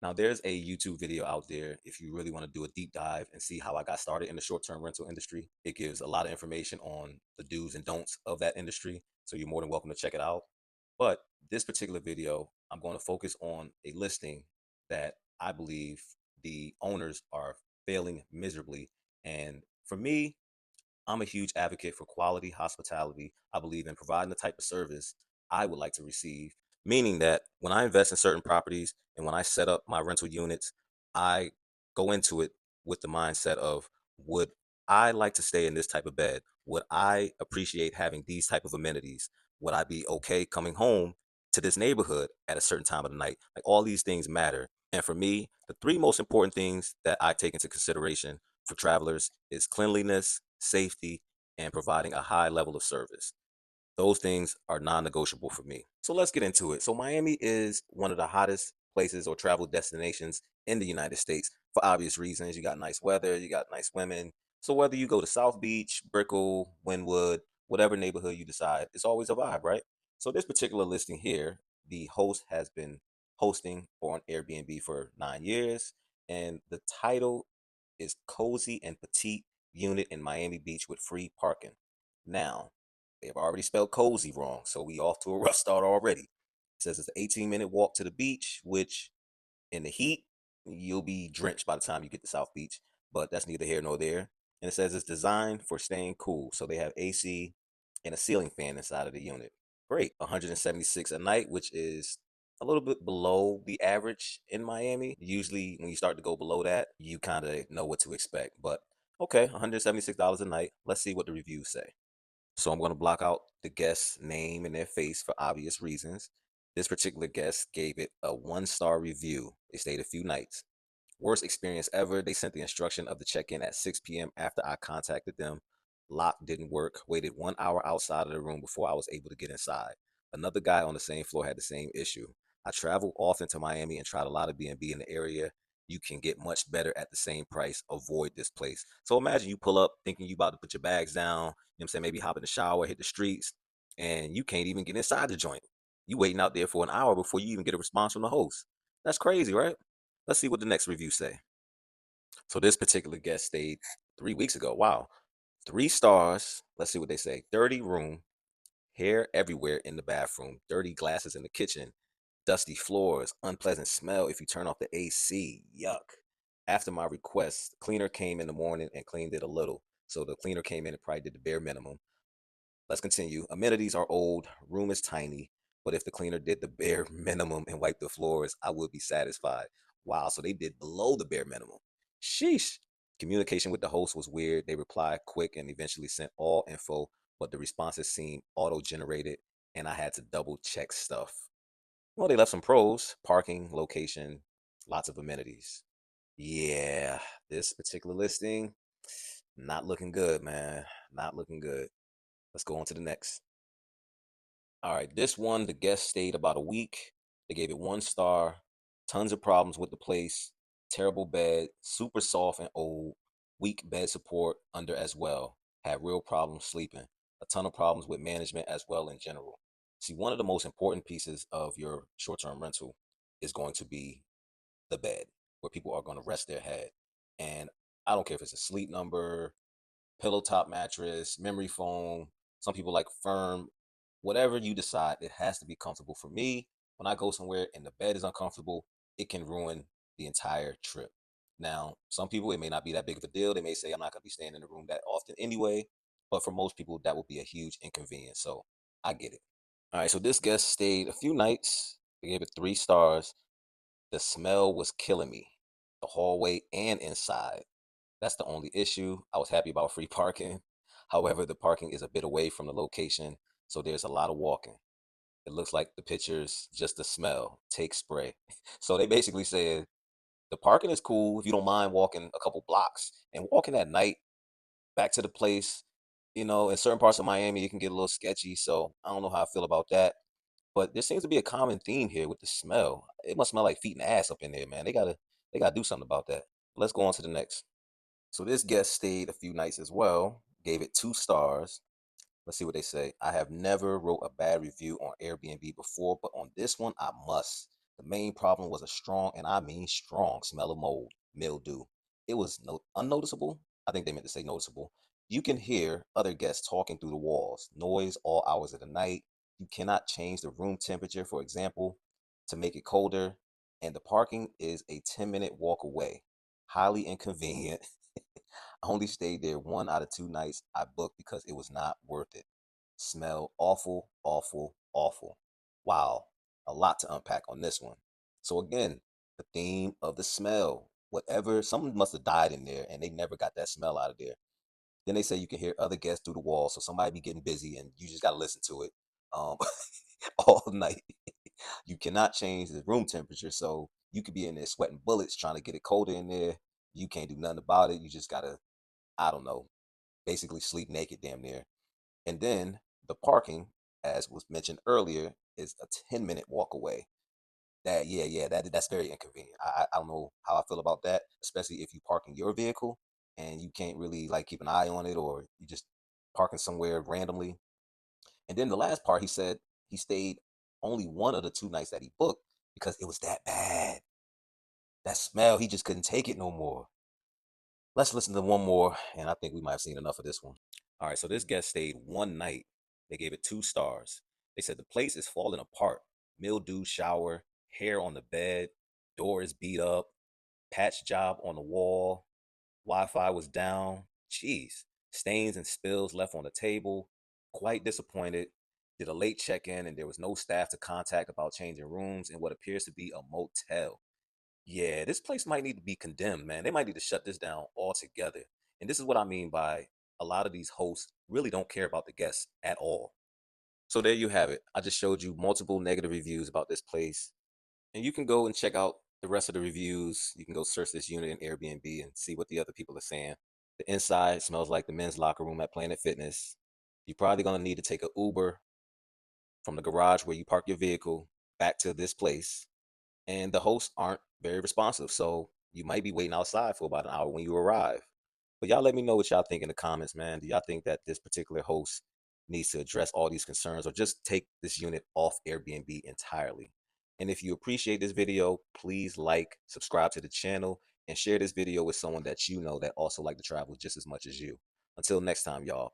Now, there's a YouTube video out there if you really want to do a deep dive and see how I got started in the short term rental industry. It gives a lot of information on the do's and don'ts of that industry. So you're more than welcome to check it out. But this particular video, I'm going to focus on a listing that I believe the owners are failing miserably. And for me, I'm a huge advocate for quality hospitality. I believe in providing the type of service I would like to receive, meaning that when I invest in certain properties and when I set up my rental units, I go into it with the mindset of, would I like to stay in this type of bed? Would I appreciate having these type of amenities? Would I be okay coming home to this neighborhood at a certain time of the night? Like, all these things matter. And for me, the three most important things that I take into consideration for travelers is cleanliness, safety, and providing a high level of service. Those things are non-negotiable for me. So let's get into it. So Miami is one of the hottest places or travel destinations in the United States for obvious reasons. You got nice weather, you got nice women. So whether you go to South Beach, Brickell, Wynwood, whatever neighborhood you decide, it's always a vibe, right? So this particular listing here, the host has been hosting on Airbnb for 9 years, and the title is Cozy and Petite Unit in Miami Beach with free parking. Now, they've already spelled cozy wrong, so we off to a rough start already. It says it's an 18-minute walk to the beach, which in the heat, you'll be drenched by the time you get to South Beach, but that's neither here nor there. And it says it's designed for staying cool, so they have AC and a ceiling fan inside of the unit. Great, 176 a night, which is a little bit below the average in Miami. Usually, when you start to go below that, you kind of know what to expect. But okay, $176 a night. Let's see what the reviews say. So I'm going to block out the guest's name and their face for obvious reasons. This particular guest gave it a 1-star review. They stayed a few nights. Worst experience ever. They sent the instruction of the check-in at 6 p.m. after I contacted them. Lock didn't work. Waited 1 hour outside of the room before I was able to get inside. Another guy on the same floor had the same issue. I travel often to Miami and tried a lot of B&B in the area. You can get much better at the same price. Avoid this place. So imagine you pull up thinking you about to put your bags down. You know what I'm saying? Maybe hop in the shower, hit the streets, and you can't even get inside the joint. You waiting out there for an hour before you even get a response from the host. That's crazy, right? Let's see what the next review say. So this particular guest stayed 3 weeks ago. Wow. 3 stars. Let's see what they say. Dirty room, hair everywhere in the bathroom, dirty glasses in the kitchen, dusty floors, unpleasant smell if you turn off the AC. Yuck. After my request, the cleaner came in the morning and cleaned it a little. So the cleaner came in and probably did the bare minimum. Let's continue. Amenities are old, room is tiny, but if the cleaner did the bare minimum and wiped the floors, I would be satisfied. Wow, so they did below the bare minimum. Sheesh. Communication with the host was weird. They replied quick and eventually sent all info, but the responses seemed auto generated and I had to double check stuff. Well, they left some pros: parking, location, lots of amenities. Yeah, this particular listing, not looking good, man. Not looking good. Let's go on to the next. All right, this one, the guest stayed about a week. They gave it 1 star. Tons of problems with the place. Terrible bed, super soft and old. Weak bed support under as well. Had real problems sleeping. A ton of problems with management as well in general. See, one of the most important pieces of your short-term rental is going to be the bed, where people are going to rest their head. And I don't care if it's a sleep number, pillow top mattress, memory foam. Some people like firm. Whatever you decide, it has to be comfortable. For me, when I go somewhere and the bed is uncomfortable, it can ruin the entire trip. Now, some people, it may not be that big of a deal. They may say, I'm not going to be staying in the room that often anyway. But for most people, that will be a huge inconvenience. So I get it. All right. So this guest stayed a few nights. They gave it 3 stars. The smell was killing me, the hallway and inside. That's the only issue. I was happy about free parking. However, the parking is a bit away from the location, so there's a lot of walking. It looks like the pictures, just the smell. Take spray. So they basically said the parking is cool if you don't mind walking a couple blocks and walking at night back to the place. In certain parts of Miami, it can get a little sketchy. So I don't know how I feel about that. But there seems to be a common theme here with the smell. It must smell like feet and ass up in there, man. They gotta do something about that. Let's go on to the next. So this guest stayed a few nights as well, gave it 2 stars. Let's see what they say. I have never wrote a bad review on Airbnb before, but on this one, I must. The main problem was a strong, and I mean strong, smell of mold, mildew. It was unnoticeable. I think they meant to say noticeable. You can hear other guests talking through the walls, noise all hours of the night. You cannot change the room temperature, for example, to make it colder. And the parking is a 10-minute walk away. Highly inconvenient. I only stayed there 1 out of 2 nights I booked because it was not worth it. Smell awful, awful, awful. Wow, a lot to unpack on this one. So again, the theme of the smell. Whatever, someone must have died in there and they never got that smell out of there. Then they say you can hear other guests through the wall, so somebody be getting busy and you just gotta listen to it um, all night. You cannot change the room temperature, so you could be in there sweating bullets trying to get it colder in there. You can't do nothing about it. You just gotta, I don't know, basically sleep naked damn near. And then the parking, as was mentioned earlier, is a 10-minute walk away. That's very inconvenient. I don't know how I feel about that, especially if you park in your vehicle and you can't really like keep an eye on it, or you just parking somewhere randomly. And then the last part, he said he stayed only 1 of the 2 nights that he booked because it was that bad. That smell, he just couldn't take it no more. Let's listen to one more, and I think we might have seen enough of this one. All right, so this guest stayed 1 night. They gave it 2 stars. They said the place is falling apart. Mildew shower, hair on the bed, door is beat up, patch job on the wall, Wi-Fi was down. Jeez, stains and spills left on the table. Quite disappointed. Did a late check-in and there was no staff to contact about changing rooms in what appears to be a motel. Yeah, this place might need to be condemned, man. They might need to shut this down altogether. And this is what I mean by a lot of these hosts really don't care about the guests at all. So there you have it. I just showed you multiple negative reviews about this place. And you can go and check out the rest of the reviews. You can go search this unit in Airbnb and see what the other people are saying. The inside smells like the men's locker room at Planet Fitness. You're probably going to need to take an Uber from the garage where you park your vehicle back to this place, and the hosts aren't very responsive. So you might be waiting outside for about an hour when you arrive. But y'all let me know what y'all think in the comments, man. Do y'all think that this particular host needs to address all these concerns or just take this unit off Airbnb entirely? And if you appreciate this video, please like, subscribe to the channel, and share this video with someone that you know that also like to travel just as much as you. Until next time, y'all.